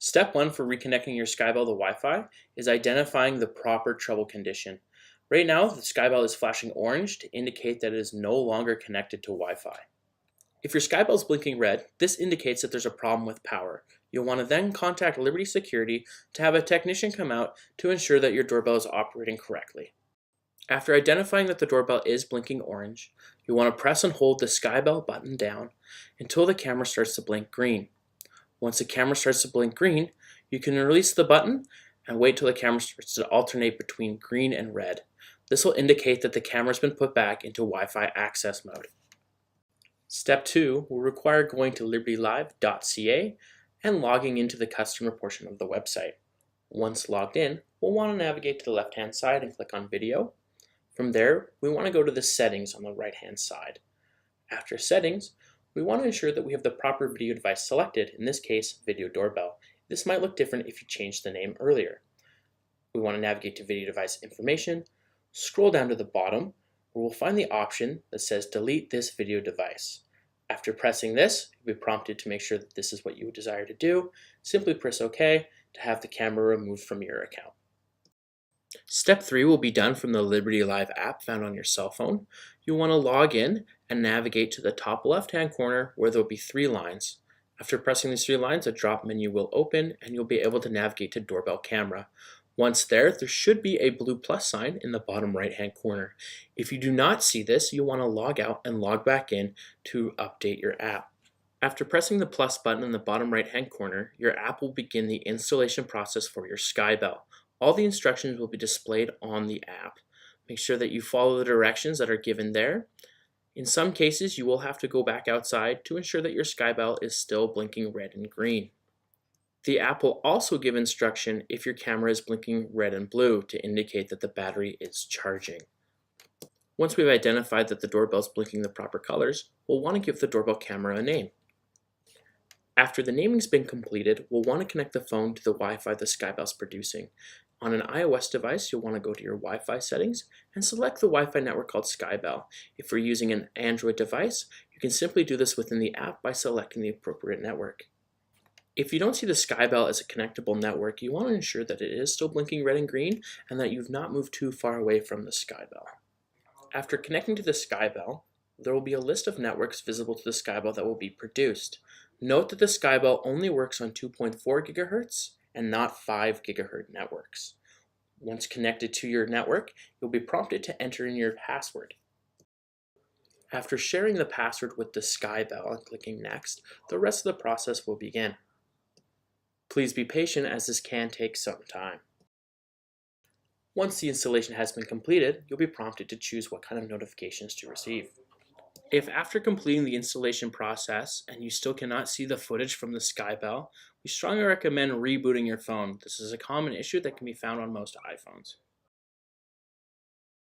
Step 1 for reconnecting your Skybell to Wi-Fi is identifying the proper trouble condition. Right now, the Skybell is flashing orange to indicate that it is no longer connected to Wi-Fi. If your Skybell is blinking red, this indicates that there's a problem with power. You'll want to then contact Liberty Security to have a technician come out to ensure that your doorbell is operating correctly. After identifying that the doorbell is blinking orange, you'll want to press and hold the Skybell button down until the camera starts to blink green. Once the camera starts to blink green, you can release the button and wait till the camera starts to alternate between green and red. This will indicate that the camera has been put back into Wi-Fi access mode. Step 2 will require going to libertylive.ca and logging into the customer portion of the website. Once logged in, we'll want to navigate to the left-hand side and click on Video. From there, we want to go to the settings on the right-hand side. After settings, we want to ensure that we have the proper video device selected, in this case, Video Doorbell. This might look different if you changed the name earlier. We want to navigate to Video Device Information, scroll down to the bottom, where we'll find the option that says Delete this video device. After pressing this, you'll be prompted to make sure that this is what you would desire to do. Simply press OK to have the camera removed from your account. Step 3 will be done from the Liberty Live app found on your cell phone. You'll want to log in and navigate to the top left-hand corner where there will be 3 lines. After pressing these 3 lines, a drop menu will open and you'll be able to navigate to Doorbell Camera. Once there should be a blue plus sign in the bottom right-hand corner. If you do not see this, you'll want to log out and log back in to update your app. After pressing the plus button in the bottom right-hand corner, your app will begin the installation process for your Skybell. All the instructions will be displayed on the app. Make sure that you follow the directions that are given there. In some cases, you will have to go back outside to ensure that your Skybell is still blinking red and green. The app will also give instruction if your camera is blinking red and blue to indicate that the battery is charging. Once we've identified that the doorbell is blinking the proper colors, we'll want to give the doorbell camera a name. After the naming's been completed, we'll want to connect the phone to the Wi-Fi the Skybell is producing. On an iOS device, you'll want to go to your Wi-Fi settings and select the Wi-Fi network called Skybell. If you're using an Android device, you can simply do this within the app by selecting the appropriate network. If you don't see the Skybell as a connectable network, you want to ensure that it is still blinking red and green and that you've not moved too far away from the Skybell. After connecting to the Skybell, there will be a list of networks visible to the Skybell that will be produced. Note that the Skybell only works on 2.4 GHz and not 5 GHz networks. Once connected to your network, you'll be prompted to enter in your password. After sharing the password with the Skybell and clicking Next, the rest of the process will begin. Please be patient as this can take some time. Once the installation has been completed, you'll be prompted to choose what kind of notifications to receive. If after completing the installation process and you still cannot see the footage from the Skybell, we strongly recommend rebooting your phone. This is a common issue that can be found on most iPhones.